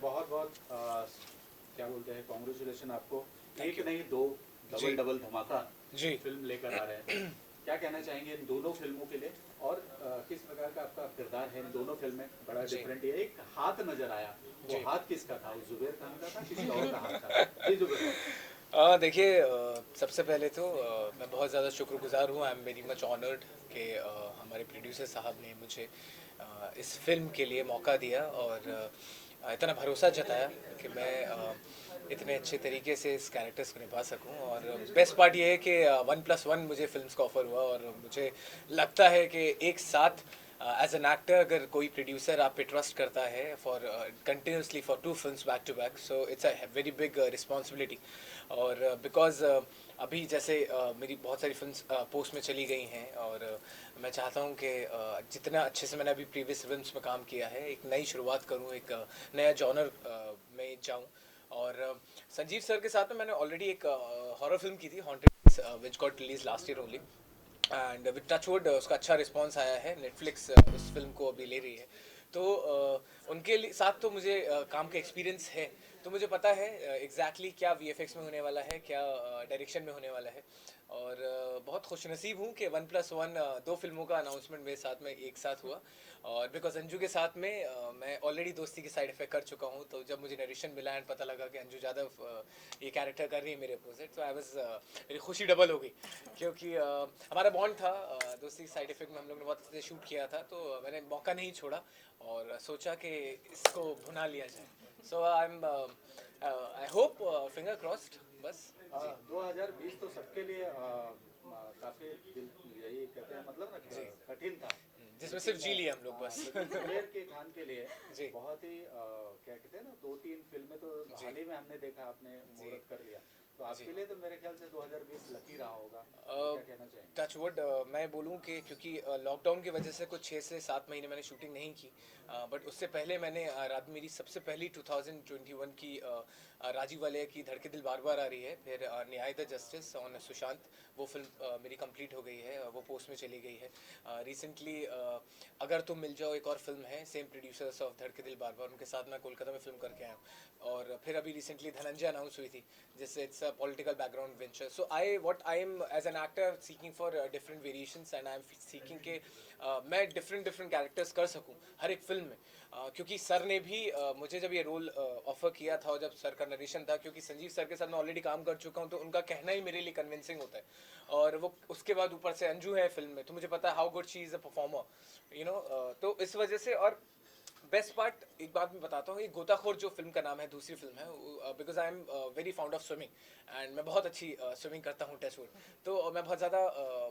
बहुत बहुत क्या बोलते हैं, कॉन्ग्रेचुलेशन आपको। एक नहीं दो, जी डबल डबल धमाका जी फिल्म लेकर आ रहे हैं। क्या कहना चाहेंगे इन दोनों फिल्मों के लिए, और किस प्रकार का आपका किरदार है इन दोनों फिल्म में? बड़ा जी डिफरेंट है। एक हाथ नजर आया, वो जी हाथ किसका था? वो जुबेर खान का था, किसी और का हाथ था? जी जुबेर भाई। देखिए, सबसे पहले तो मैं बहुत ज़्यादा शुक्रगुजार हूँ। आई एम वेरी मच ऑनर्ड कि हमारे प्रोड्यूसर साहब ने मुझे इस फिल्म के लिए मौका दिया और इतना भरोसा जताया कि मैं इतने अच्छे तरीके से इस कैरेक्टर्स को निभा सकूं। और बेस्ट पार्ट ये है कि 1+1 मुझे फिल्म्स का ऑफर हुआ और मुझे लगता है कि एक साथ एज एन एक्टर अगर कोई प्रोड्यूसर आप पे ट्रस्ट करता है for continuously for 2 films back to back, so it's a very big responsibility. और बिकॉज अभी जैसे मेरी बहुत सारी फिल्म्स पोस्ट में चली गई हैं और मैं चाहता हूँ कि जितना अच्छे से मैंने अभी प्रीवियस फिल्म्स में काम किया है, एक नई शुरुआत करूँ, एक नया जॉनर में जाऊँ। और संजीव सर के साथ में मैंने ऑलरेडी एक हॉरर फिल्म की थी, haunted, which got release last year only, and with touchwood उसका अच्छा रिस्पांस आया है। नेटफ्लिक्स उस फिल्म को अभी ले रही है, तो उनके साथ तो मुझे काम का एक्सपीरियंस है, तो मुझे पता है एग्जैक्टली क्या वीएफएक्स में होने वाला है, क्या डायरेक्शन में होने वाला है। और बहुत खुशनसीब हूँ कि 1+1 दो फिल्मों का अनाउंसमेंट मेरे साथ में एक साथ हुआ। और बिकॉज अंजू के साथ में मैं ऑलरेडी दोस्ती की साइड इफेक्ट कर चुका हूँ, तो जब मुझे नरेशन मिला एंड पता लगा कि अंजू यादव ये कैरेक्टर कर रही है मेरे अपोजिट, तो आई वाज मेरी खुशी डबल हो गई, क्योंकि हमारा बॉन्ड था दोस्ती की साइड इफेक्ट में, हम लोग ने बहुत अच्छे से शूट किया था, तो मैंने मौका नहीं छोड़ा और सोचा कि इसको भुना लिया जाए। So I am I hope, finger crossed, बस जी 2020 तो सबके लिए काफी यही कहते हैं, मतलब ना, जी। कठिन था। जिसमें सिर्फ लेकिन जी लिए हम लोग बस लेकिन जुबेर के खान के लिए जी बहुत ही क्या कहते हैं ना, 2-3 फिल्में तो जी हाल ही में हमने देखा, आपने जी मुहूर्त कर लिया। तो जी। आपके लिए तो मेरे ख्याल से 2020 लकी रहा होगा। क्या कहना चाहेंगे? टचवुड मैं बोलूँ कि क्योंकि लॉकडाउन की वजह से कुछ 6 से 7 महीने मैंने शूटिंग नहीं की, बट उससे पहले मैंने रात मेरी सबसे पहली 2021 की राजीव वाले की धड़के दिल बार बार आ रही है, फिर न्याय द जस्टिस ऑन सुशांत, वो फिल्म मेरी कंप्लीट हो गई है, वो पोस्ट में चली गई है। रिसेंटली अगर तुम मिल जाओ एक और फिल्म है, सेम प्रोड्यूसर्स ऑफ धड़के दिल बार बार, उनके साथ मैं कोलकाता में फिल्म करके आया हूँ। और फिर अभी रिसेंटली धनंजय अनाउंस हुई थी, जिससे it's a political background venture. So I am as an actor seeking for different variations, and I am seeking के मैं डिफरेंट डिफरेंट कैरेक्टर्स कर सकूं हर एक फिल्म में। क्योंकि सर ने भी मुझे जब ये रोल ऑफर किया था और जब सर का नरेशन था, क्योंकि संजीव सर के साथ मैं ऑलरेडी काम कर चुका हूँ, तो उनका कहना ही मेरे लिए कन्विंसिंग होता है। और वो उसके बाद ऊपर से अंजू है फिल्म में, तो मुझे पता है how good she is a performer, तो इस वजह से। और बेस्ट पार्ट एक बात मैं बताता हूँ, ये गोताखोर जो फिल्म का नाम है, दूसरी फिल्म है, because I am very found of swimming, and मैं बहुत अच्छी स्विमिंग करता हूँ टचवुड, तो मैं बहुत ज़्यादा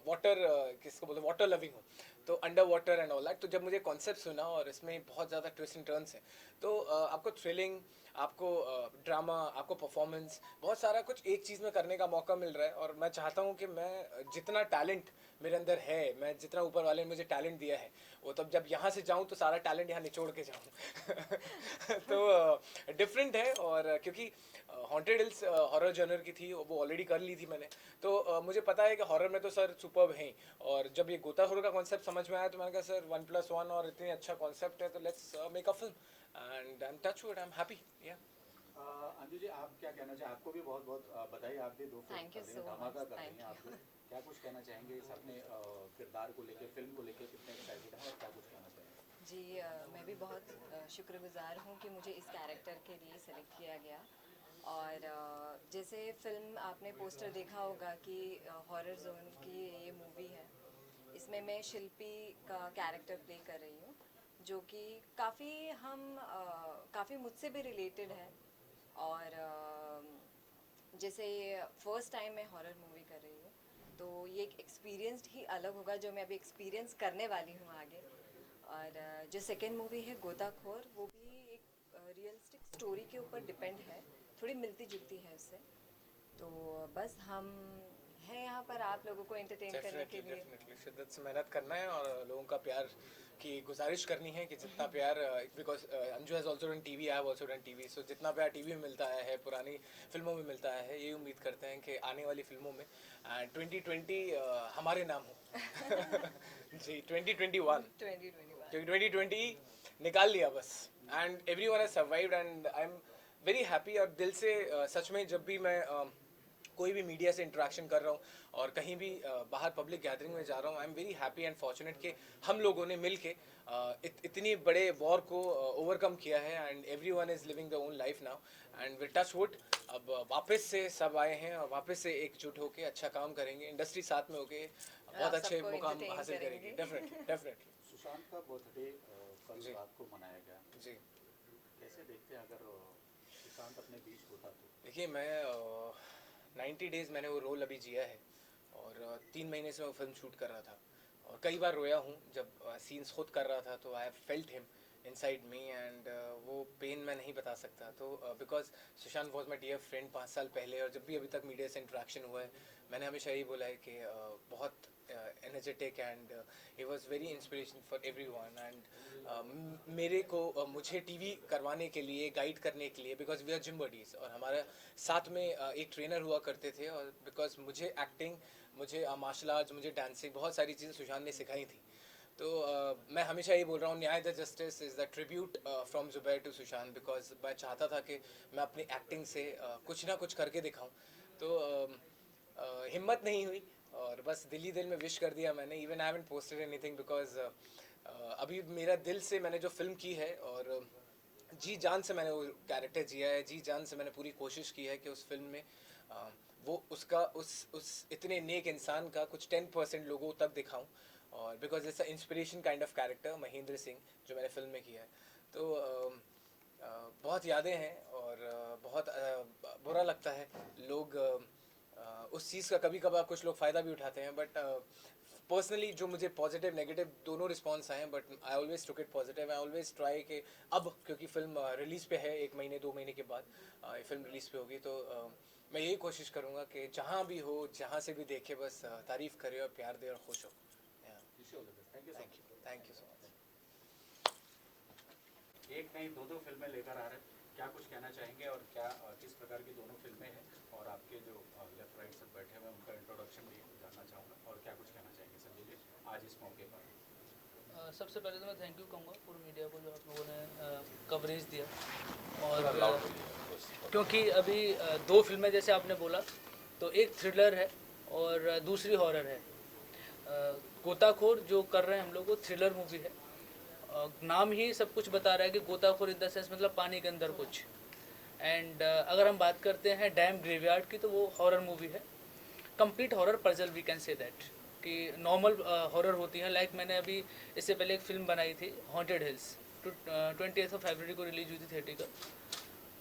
वाटर किसको बोलते हैं, वाटर लविंग हूँ, तो under water and all that. तो जब मुझे कॉन्सेप्ट सुना और इसमें बहुत ज़्यादा ट्विस्ट एंड टर्न्स हैं, तो आपको थ्रिलिंग, आपको ड्रामा, आपको परफॉर्मेंस, बहुत सारा कुछ एक चीज़ में करने का मौका मिल रहा है। और मैं चाहता हूँ कि मैं जितना टैलेंट मेरे अंदर है, मैं जितना ऊपर वाले ने मुझे टैलेंट दिया है, वो तब जब यहाँ से जाऊँ तो सारा टैलेंट यहाँ निचोड़ के जाऊँ तो डिफरेंट है। और क्योंकि हॉन्टेड हिल्स हॉरर जॉनर की थी, वो ऑलरेडी कर ली थी मैंने, तो मुझे पता है कि हॉरर में तो सर सुपर्ब हैं। और जब ये गोताखोर का कॉन्सेप्ट समझ में आया, तो मैंने कहा सर 1+1 और इतनी अच्छा कॉन्सेप्ट है, तो let's make a film, and I am touchwood, I am happy. या अंजू जी, आप क्या कहना चाहें? आपको भी बहुत बहुत बधाई, आप भी 2 फिल्म थैंक यू कर रही हैं, सो धमाका मच, कर रही हैं थैंक आप भी। यू। क्या कुछ कहना चाहेंगे इस अपने किरदार को लेके, फिल्म को लेके? कितने एक्साइटेड हैं और क्या कुछ कहना चाहेंगे? जी, मैं भी बहुत शुक्रगुजार हूँ कि मुझे इस कैरेक्टर के लिए सेलेक्ट किया गया। और जैसे फिल्म आपने पोस्टर देखा होगा कि हॉरर जोन की ये मूवी है, इसमें मैं शिल्पी का कैरेक्टर प्ले कर रही हूँ, जो कि काफ़ी मुझसे भी रिलेटेड है। और जैसे फर्स्ट टाइम मैं हॉरर मूवी कर रही हूँ, तो ये एक एक्सपीरियंस ही अलग होगा जो मैं अभी एक्सपीरियंस करने वाली हूँ आगे। और जो सेकेंड मूवी है गोताखोर, वो भी एक रियलिस्टिक स्टोरी के ऊपर डिपेंड है, थोड़ी मिलती जुलती है उससे। तो बस हम हैं यहाँ पर आप लोगों को एंटरटेन करने डेफिनेटली के लिए। डेफिनेटली शिद्दत से मेहनत करना है और लोगों का प्यार की गुजारिश करनी है कि जितना प्यार, because Anju has also done TV, I have also done TV, so जितना प्यार टीवी में मिलता है, पुरानी फिल्मों में मिलता है, यही उम्मीद करते हैं कि आने वाली फिल्मों में 2020 हमारे नाम हो जी 2021, 2021। क्योंकि 2020 निकाल लिया बस, and everyone has survived and I am very happy. और दिल से सच में जब भी मैं कोई भी मीडिया से इंटरेक्शन कर रहा हूँ और कहीं भी बाहर पब्लिक गैदरिंग में जा रहा हूँ, आई am very happy and fortunate कि हम लोगों ने मिल के इतनी बड़े वॉर को ओवरकम किया है and everyone is living the own life now and with touch wood अब वापस से सब आए हैं और वापस से एकजुट होके अच्छा काम करेंगे, इंडस्ट्री साथ में होके बहुत अच्छे सबको मुकाम entertain हासिल करेंगे। करेगी। डेफिनेटली डेफिनेटली सुशांत का बर्थडे कल जी। रात को मनाया गया, जी। कैसे देखते हैं अगर सुशांत अपने बीच होता तो? देखिए मैं 90 डेज़ मैंने वो रोल अभी जिया है और 3 महीने से मैं वो फिल्म शूट कर रहा था और कई बार रोया हूँ जब सीन्स खुद कर रहा था, तो I have felt him inside me and वो पेन मैं नहीं बता सकता। तो because Sushant was my dear friend 5 साल पहले, और जब भी अभी तक मीडिया से इंटरेक्शन हुआ है मैंने हमेशा यही बोला है कि बहुत energetic and he was very inspiration for every one and मेरे को मुझे टीवी करवाने के लिए, गाइड करने के लिए, because we are gym buddies और हमारे साथ में एक ट्रेनर हुआ करते थे, और बिकॉज मुझे एक्टिंग, मुझे मार्शल आर्ट्स, मुझे डांसिंग, बहुत सारी चीज़ें सुशांत ने सिखाई थी। तो मैं हमेशा यही बोल रहा हूँ, Nyay the justice is the tribute from Zubair to Sushant, because मैं चाहता था कि मैं अपनी एक्टिंग से कुछ ना कुछ करके दिखाऊं। तो हिम्मत नहीं हुई और बस दिल ही दिल में विश कर दिया मैंने। Even I haven't posted anything because अभी मेरा दिल से मैंने जो फिल्म की है और जी जान से मैंने वो कैरेक्टर जिया है, जी जान से मैंने पूरी कोशिश की है कि उस फिल्म में वो उसका उस इतने नेक इंसान का कुछ 10% लोगों तक दिखाऊं, और because it's a inspiration kind of character Mahendra Singh जो मैंने फिल्म में किया है। तो बहुत यादें हैं और बहुत बुरा लगता है लोग उस चीज़ का कभी कभार कुछ लोग फ़ायदा भी उठाते हैं, बट पर्सनली जो मुझे पॉजिटिव नेगेटिव दोनों रिस्पॉन्स आए हैं, but I always took it positive. I always try कि अब क्योंकि फिल्म रिलीज़ पे है 1 महीने 2 महीने के बाद ये फिल्म रिलीज़ पे होगी, तो मैं यही कोशिश करूँगा कि जहाँ भी हो, जहाँ से भी देखे, बस तारीफ़ करे और प्यार दे और खुश हो। Thank you so much. Thank you so much. एक नहीं दो फिल्में लेकर आ रहे हैं, क्या कुछ कहना चाहेंगे और क्या किस प्रकार की दोनों फिल्में हैं, और आपके जो लेफ्ट राइट सब बैठे हुए हैं उनका इंट्रोडक्शन भी जानना चाहूँगा, और क्या कुछ कहना चाहेंगे संजय जी आज इस मौके पर? सबसे पहले तो मैं थैंक यू कहूँगा पूरी मीडिया को जो आप लोगों ने कवरेज दिया, और क्योंकि अभी 2 फिल्में जैसे आपने बोला, तो एक थ्रिलर है और दूसरी हॉरर है। गोताखोर जो कर रहे हैं हम लोग वो थ्रिलर मूवी है। नाम ही सब कुछ बता रहा है कि गोताखोर इन द सेंस मतलब पानी के अंदर कुछ। एंड अगर हम बात करते हैं डैम ग्रेवयार्ड की, तो वो हॉरर मूवी है, complete horror puzzle we can say that, कि नॉर्मल हॉरर होती है। लाइक मैंने अभी इससे पहले एक फिल्म बनाई थी हॉन्टेड हिल्स, 20 फरवरी को रिलीज हुई थी थिएटर,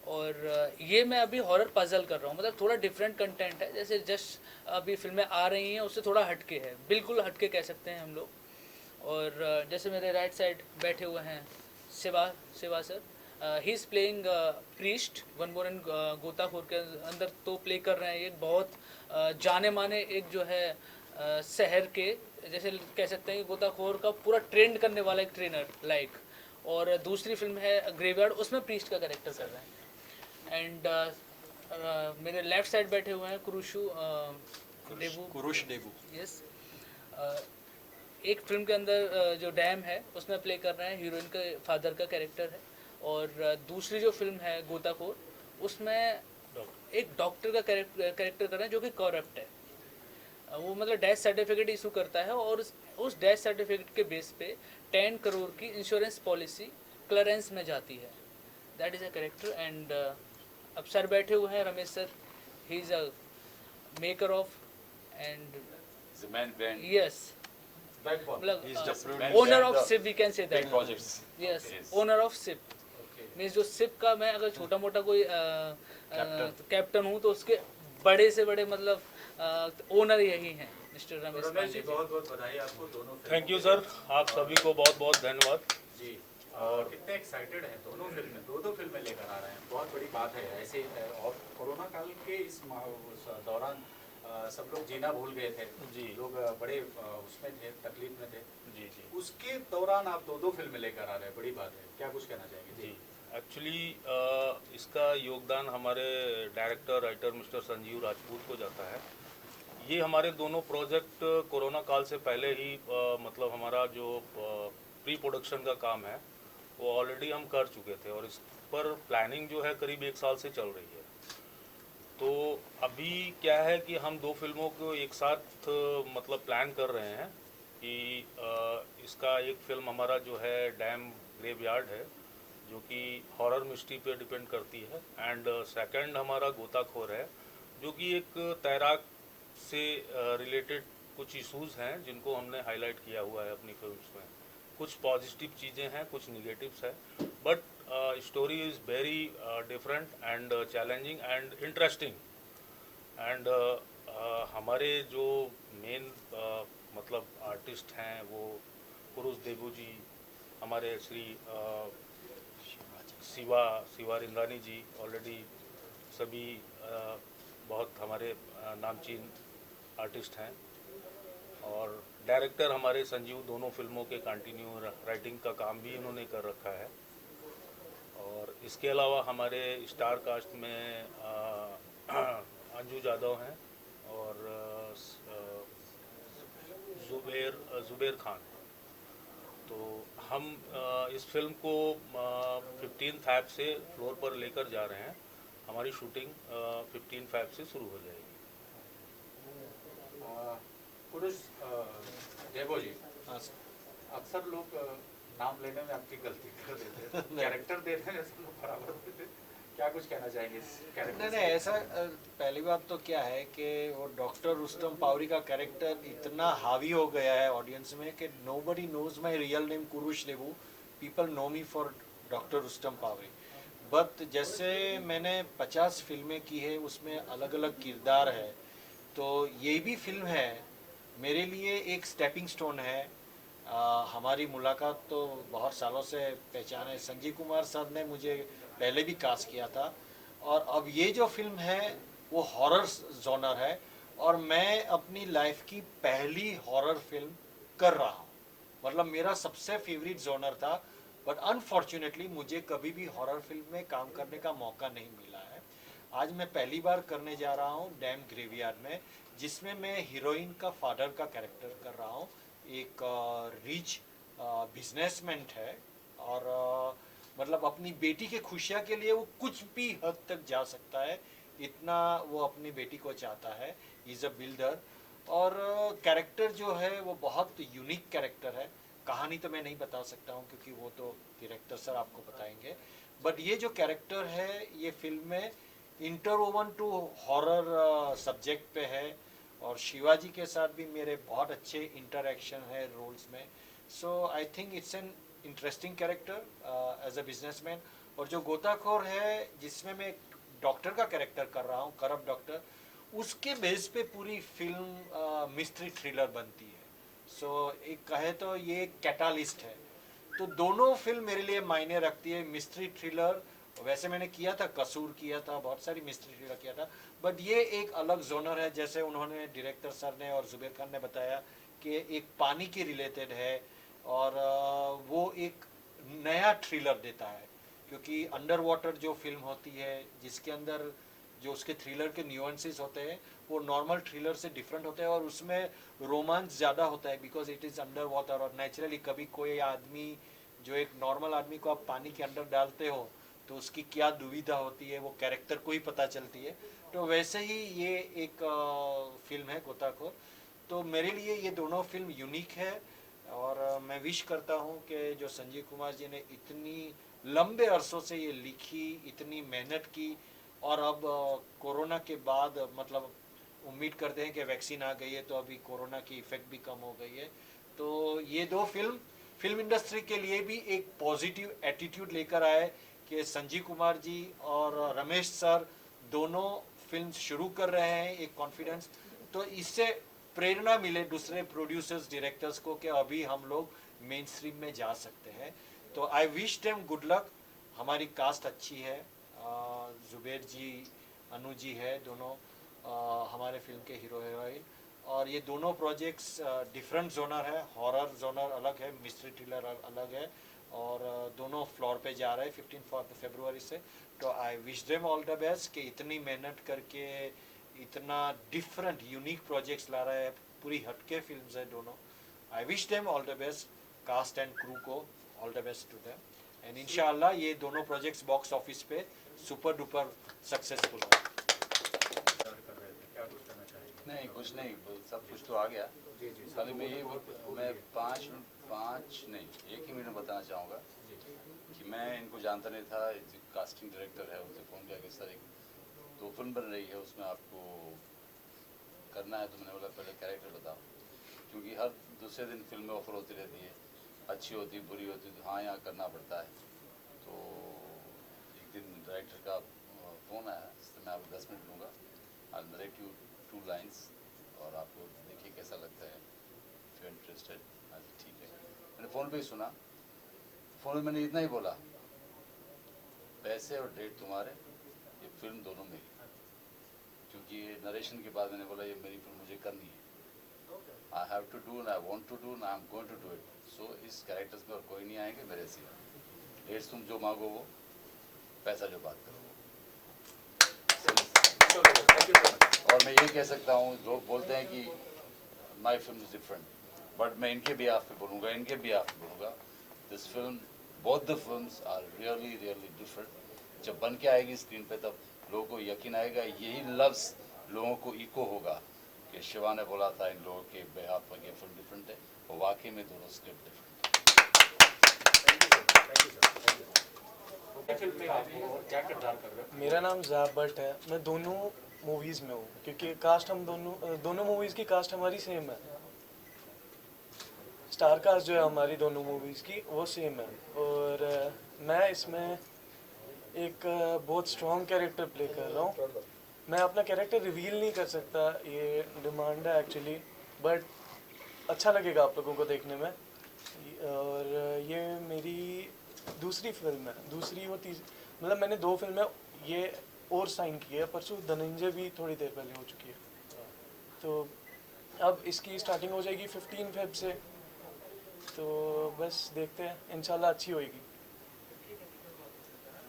और ये मैं अभी हॉरर पजल कर रहा हूँ। मतलब थोड़ा डिफरेंट कंटेंट है, जैसे जस्ट अभी फिल्में आ रही हैं उससे थोड़ा हटके है, बिल्कुल हटके कह सकते हैं हम लोग। और जैसे मेरे राइट साइड बैठे हुए हैं Shiva sir, he is playing priest one more and गोताखोर के अंदर, तो प्ले कर रहे हैं एक बहुत जाने माने एक जो है शहर के, जैसे कह सकते हैं कि गोताखोर का पूरा ट्रेंड करने वाला एक ट्रेनर लाइक। और दूसरी फिल्म है ग्रेवयार्ड, उसमें प्रीस्ट का कैरेक्टर कर रहे हैं। एंड मेरे लेफ्ट साइड बैठे हुए हैं कुरुश देबू, यस। एक फिल्म के अंदर जो डैम है उसमें प्ले कर रहे हैं, हीरोइन के फादर का कैरेक्टर है। और दूसरी जो फिल्म है गोताखोर, उसमें एक डॉक्टर का कैरेक्टर कर रहे हैं जो कि करप्ट है। वो मतलब डेथ सर्टिफिकेट इशू करता है, और उस डेथ सर्टिफिकेट के बेस पे 10 करोड़ की इंश्योरेंस पॉलिसी क्लियरेंस में जाती है। That is a character. And अब सर बैठे हुए हैं Ramesh sir, he is a maker of and yes, मतलब owner of sip we can say that, yes, owner of sip means जो सिप का मैं अगर छोटा मोटा कोई कैप्टन हूँ तो उसके बड़े से बड़े मतलब ओनर यही हैं मिस्टर रमेश पांडे। बहुत बहुत बधाई आपको दोनों। थैंक यू सर, आप सभी को बहुत बहुत धन्यवाद जी। और कितने एक्साइटेड हैं दोनों फिल्में, दो फिल्में लेकर आ रहे हैं, बहुत बड़ी बात है ऐसे। और कोरोना काल के इस दौरान सब लोग जीना भूल गए थे जी, लोग बड़े उसमें थे, तकलीफ में थे जी जी उसके दौरान आप दो फिल्में लेकर आ रहे हैं, बड़ी बात है, क्या कुछ कहना चाहेंगे? जी। एक्चुअली इसका योगदान हमारे director writer mister Sanjeev Rajput को जाता है। ये हमारे दोनों प्रोजेक्ट कोरोना काल से पहले ही मतलब हमारा जो प्री प्रोडक्शन का काम है वो ऑलरेडी हम कर चुके थे और इस पर प्लानिंग जो है करीब 1 साल से चल रही है। तो अभी क्या है कि हम 2 फिल्मों को एक साथ मतलब प्लान कर रहे हैं कि इसका एक फिल्म हमारा जो है डैम ग्रेवयार्ड है, जो कि हॉरर मिस्ट्री पे डिपेंड करती है, एंड सेकंड हमारा गोताखोर है, जो कि एक तैराक से रिलेटेड कुछ इश्यूज हैं जिनको हमने हाईलाइट किया हुआ है अपनी फिल्म्स में। कुछ पॉजिटिव चीज़ें हैं, कुछ निगेटिव्स हैं, but story is very different and challenging and interesting. And हमारे जो मेन मतलब आर्टिस्ट हैं वो पुरुष देबू जी, हमारे श्री शिवा रिंदानी जी, ऑलरेडी सभी बहुत हमारे नामचीन आर्टिस्ट हैं, और डायरेक्टर हमारे संजीव दोनों फिल्मों के कंटिन्यू राइटिंग का काम भी इन्होंने कर रखा है। और इसके अलावा हमारे स्टार कास्ट में अंजू जादव हैं और जुबेर खान। तो हम इस फिल्म को 15 फैब से फ्लोर पर लेकर जा रहे हैं। हमारी शूटिंग 15 फैब से शुरू हो जाएगी। पुरुष देवो जी, अक्सर लोग नाम लेने में आपकी गलती कर देते हैं, कैरेक्टर देने में सब लोग बराबर देते हैं। क्या कुछ कहना चाहेंगे इस कैरेक्टर? नहीं, ऐसा पहली बात तो क्या है कि वो डॉक्टर रुस्तम पावरी का कैरेक्टर इतना हावी हो गया है ऑडियंस में कि nobody knows my real name Kurush Debu, people know me for doctor Rustam Pavri. But जैसे मैंने 50 फिल्में की है, उसमें अलग अलग किरदार है, तो ये भी फिल्म है मेरे लिए एक स्टेपिंग स्टोन है। हमारी मुलाकात तो बहुत सालों से पहचान है, संजीव कुमार सर ने मुझे पहले भी कास्ट किया था, और अब ये जो फिल्म है वो हॉरर जॉनर है, और मैं अपनी लाइफ की पहली हॉरर फिल्म कर रहा हूँ। मतलब मेरा सबसे फेवरेट जॉनर था, बट अनफॉर्चुनेटली मुझे कभी भी हॉरर फिल्म में काम करने का मौका नहीं मिला है। आज मैं पहली बार करने जा रहा हूँ डैम ग्रेवयार्ड में, जिसमें मैं हीरोइन का फादर का कैरेक्टर कर रहा हूँ। एक रिच बिजनेसमैन है, और मतलब अपनी बेटी के खुशियाँ के लिए वो कुछ भी हद तक जा सकता है, इतना वो अपनी बेटी को चाहता है। इज़ अ बिल्डर, और कैरेक्टर जो है वो बहुत यूनिक कैरेक्टर है। कहानी तो मैं नहीं बता सकता हूँ क्योंकि वो तो डायरेक्टर सर आपको बताएंगे, बट ये जो कैरेक्टर है ये फिल्म में इंटरवोवन टू हॉरर सब्जेक्ट पे है, और शिवाजी के साथ भी मेरे बहुत अच्छे इंटरेक्शन है रोल्स में। So I think it's an interesting character as a businessman. और जो गोताखोर है जिसमें मैं डॉक्टर का कैरेक्टर कर रहा हूँ, करप्ट डॉक्टर, उसके बेस पे पूरी फिल्म मिस्ट्री थ्रिलर बनती है। सो एक कहे तो ये एक कैटालिस्ट है। तो दोनों फिल्म मेरे लिए मायने रखती है। मिस्ट्री थ्रिलर वैसे मैंने किया था, कसूर किया था, बहुत सारी मिस्ट्री थ्रिलर किया था, बट ये एक अलग जोनर है। जैसे उन्होंने डायरेक्टर सर ने और जुबेर खान ने बताया कि एक पानी के रिलेटेड है, और वो एक नया थ्रिलर देता है, क्योंकि अंडर वाटर जो फिल्म होती है जिसके अंदर जो उसके थ्रिलर के न्यूएंसेस होते हैं वो नॉर्मल थ्रिलर से डिफरेंट होते हैं, और उसमें रोमांस ज़्यादा होता है because it is under water. और नेचुरली कभी कोई आदमी, जो एक नॉर्मल आदमी को आप पानी के अंदर डालते हो तो उसकी क्या दुविधा होती है वो कैरेक्टर को ही पता चलती है। तो वैसे ही ये एक फिल्म है गोताखोर। तो मेरे लिए ये दोनों फिल्म यूनिक है, और मैं विश करता हूँ कि जो संजीव कुमार जी ने इतनी लंबे अरसों से ये लिखी, इतनी मेहनत की, और अब कोरोना के बाद मतलब उम्मीद करते हैं कि वैक्सीन आ गई है तो अभी कोरोना की इफ़ेक्ट भी कम हो गई है, तो ये दो फिल्म इंडस्ट्री के लिए भी एक पॉजिटिव एटीट्यूड लेकर आए कि संजीव कुमार जी और रमेश सर दोनों फिल्म शुरू कर रहे हैं, एक कॉन्फिडेंस। तो इससे प्रेरणा मिले दूसरे प्रोड्यूसर्स, डायरेक्टर्स को कि अभी हम लोग मेन स्ट्रीम में जा सकते हैं। तो आई विश देम गुड लक। हमारी कास्ट अच्छी है, जुबेर जी, अनु जी है, दोनों हमारे फिल्म के हीरो हीरोइन, और ये दोनों प्रोजेक्ट्स डिफरेंट जोनर है। हॉरर जोनर अलग है, मिस्ट्री थ्रिलर अलग है, और दोनों फ्लोर पे जा रहे हैं 15 फरवरी से। तो आई wish them all the best कि इतनी मेहनत करके इतना डिफरेंट यूनिक प्रोजेक्ट्स ला रहे हैं, पूरी हटके फिल्म्स है दोनों। I wish them all the best, cast and crew को all the best to them, and इंशाल्लाह ये दोनों प्रोजेक्ट्स बॉक्स ऑफिस पे सुपर डुपर सक्सेसफुल हो। कर रहे थे, क्या कुछ कहना चाहेंगे? नहीं कुछ नहीं, सब कुछ तो आ गया। जी जी खाली मैं ये मैं पाँच नहीं एक ही मिनट बताना चाहूँगा कि मैं इनको जानता नहीं था। जो कास्टिंग डायरेक्टर है उनसे फ़ोन किया कि सर एक 2 फिल्म बन रही है, उसमें आपको करना है। तो मैंने बोला पहले कैरेक्टर बताओ, क्योंकि हर दूसरे दिन फिल्में ऑफर होती रहती है, अच्छी होती बुरी होती, तो हाँ यहाँ करना पड़ता है। तो एक दिन डायरेक्टर का फ़ोन आया, जिससे मैं आपको 10 मिनट लूँगा, आई नरेट यू 2 लाइन्स और आपको देखिए कैसा लगता है, इफ यू इंटरेस्टेड। ठीक है, मैंने फ़ोन पे ही सुना। फ़ोन में मैंने इतना ही बोला, पैसे और डेट तुम्हारे, ये फिल्म दोनों मेरी। क्योंकि नरेशन के बाद मैंने बोला ये मेरी फिल्म मुझे करनी है, I have to do and I want to do and I am going to do it. So इस कैरेक्टर्स में और कोई नहीं आएंगे मेरे सिवा। डेट्स तुम जो मांगो वो, पैसा जो बात करो वो। और मैं ये कह सकता हूँ, लोग बोलते हैं कि my film is different, but मैं इनके भी आप पे बोलूँगा, इनके भी आप पे बोलूँगा, this film, both the films are really really different. जब बन के आएगी स्क्रीन पे तब लोगों को यकीन आएगा, यही लफ्ज़ लोगों को इको होगा कि शिवा ने बोला था इन लोगों के बेहाफ पर ये फिल्म डिफरेंट है, और वाकई में दोनों स्क्रिप्ट डिफरेंट। फिल्म में आप हो और क्या किरदार कर रहे हो? मेरा नाम ज़ैब भट्ट है। मैं दोनों मूवीज़ में हूँ, क्योंकि कास्ट हम दोनों मूवीज़ की कास्ट हमारी सेम है। स्टार कास्ट जो है हमारी दोनों मूवीज़ की वो सेम है। और मैं इसमें एक बहुत स्ट्रॉन्ग कैरेक्टर प्ले कर रहा हूँ। मैं अपना कैरेक्टर रिवील नहीं कर सकता, ये डिमांड है एक्चुअली, बट अच्छा लगेगा आप लोगों को देखने में। और ये मेरी दूसरी फिल्म है, दूसरी वो मतलब मैंने 2 फिल्में ये और साइन की है। परसों धनंजय भी थोड़ी देर पहले हो चुकी है, तो अब इसकी स्टार्टिंग हो जाएगी 15 फेब से। तो बस देखते हैं, इंशाल्लाह अच्छी होएगी।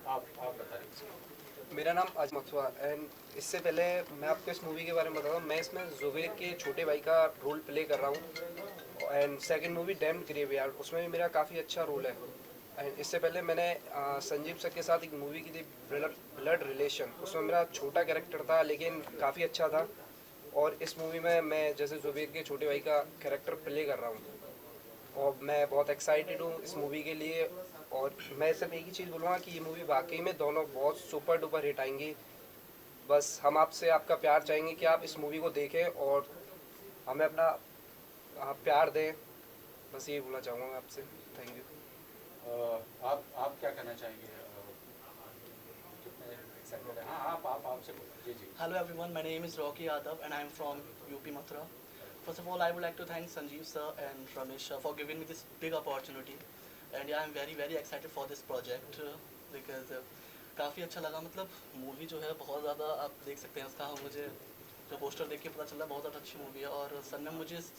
आप बता रहे। मेरा नाम आज मथुआ एंड इससे पहले मैं आपको इस मूवी के बारे में बताऊँ। मैं इसमें जुबैर के छोटे भाई का रोल प्ले कर रहा हूँ। And second movie damned graveyard, उसमें भी मेरा काफ़ी अच्छा रोल है। एंड इससे पहले मैंने संजीव सर के साथ एक मूवी की थी ब्लड रिलेशन, उसमें मेरा छोटा कैरेक्टर था लेकिन काफ़ी अच्छा था। और इस मूवी में मैं जैसे जुबैर के छोटे भाई का कैरेक्टर प्ले कर रहा हूँ और मैं बहुत एक्साइटेड हूँ इस मूवी के लिए। और मैं सिर्फ एक ही चीज़ बोलूँगा कि ये मूवी वाकई में दोनों बहुत सुपर डुपर हिट आएंगी। बस हम आपसे आपका प्यार चाहेंगे कि आप इस मूवी को देखें और हमें अपना प्यार दें। बस यही बोलना चाहूँगा आपसे। Thank you. आप क्या कहना चाहेंगे? कितने एक्साइटेड हैं? हाँ आपसे बोलो। जी जी। Hello everyone, my name is Rocky Yadav and I am from UP Mathura. First of all, I would like to thank Sanjeev sir and Ramesh sir for giving me this big opportunity. And yeah, I am very excited for this project because काफ़ी अच्छा लगा। मतलब movie जो है बहुत ज़्यादा आप देख सकते हैं उसका, मुझे जो पोस्टर देख के पता चला बहुत ज़्यादा अच्छी मूवी है। और सर ने मुझे इस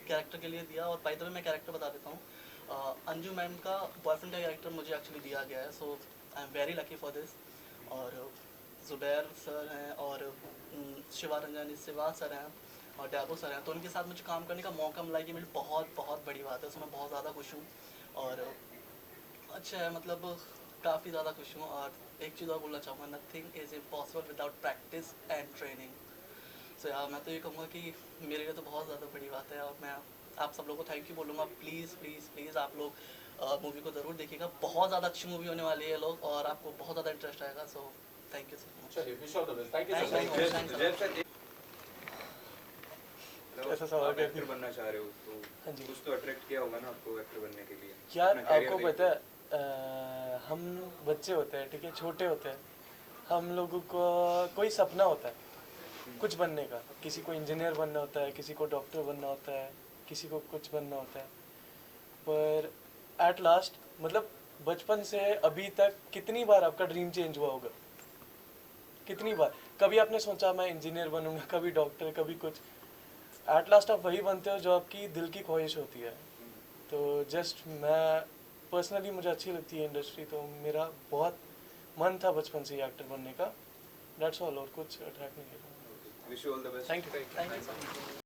कैरेक्टर के लिए दिया, और बाय द वे मैं कैरेक्टर बता देता हूँ, अंजू मैम का बॉयफ्रेंड का कैरेक्टर मुझे एक्चुअली दिया गया है। So I am very lucky for this. और जुबैर सर हैं और शिवा सर हैं और डैबो सर हैं, तो उनके साथ मुझे काम करने का मौका मिला, कि मेरी बहुत बड़ी बात है। उसमें बहुत ज़्यादा खुश हूँ और अच्छा है, मतलब काफ़ी ज़्यादा खुश हूँ। और एक चीज़ और बोलना चाहूँगा, nothing is impossible without practice and training. So यार मैं तो ये कहूँगा कि मेरे लिए तो बहुत ज़्यादा बड़ी बात है। और मैं आप सब लोगों को थैंक यू बोलूँगा। प्लीज़ आप लोग मूवी को ज़रूर देखिएगा। बहुत ज़्यादा अच्छी मूवी होने वाली है लोग, और आपको बहुत ज़्यादा इंटरेस्ट आएगा। So thank you so much. चलिए, wish all the best. Thank you so much. ऐसा सवाल आप एक्टर बनना चाह रहे हो तो हाँ जी। कुछ तो अट्रैक्ट किया होगा ना आपको एक्टर बनने के लिए? यार अपना career आपको देखते पता है, हम बच्चे होते हैं, ठीक है, छोटे होते हैं, हम लोगों को कोई सपना होता है कुछ बनने का। किसी को इंजीनियर बनना होता है, किसी को डॉक्टर बनना होता है, किसी को कुछ बनना होता है। पर एट लास्ट मतलब बचपन से अभी तक कितनी बार आपका ड्रीम चेंज हुआ होगा? कितनी बार? कभी आपने सोचा मैं इंजीनियर बनूंगा, कभी डॉक्टर, कभी कुछ। एट लास्ट आप वही बनते हो जो आपकी दिल की ख्वाहिश होती है। तो जस्ट मैं पर्सनली मुझे अच्छी लगती है इंडस्ट्री, तो मेरा बहुत मन था बचपन से ही एक्टर बनने का। दैट्स ऑल, और कुछ अट्रैक्ट नहीं किया। Wish you all the best. Thank you. Thank you so much.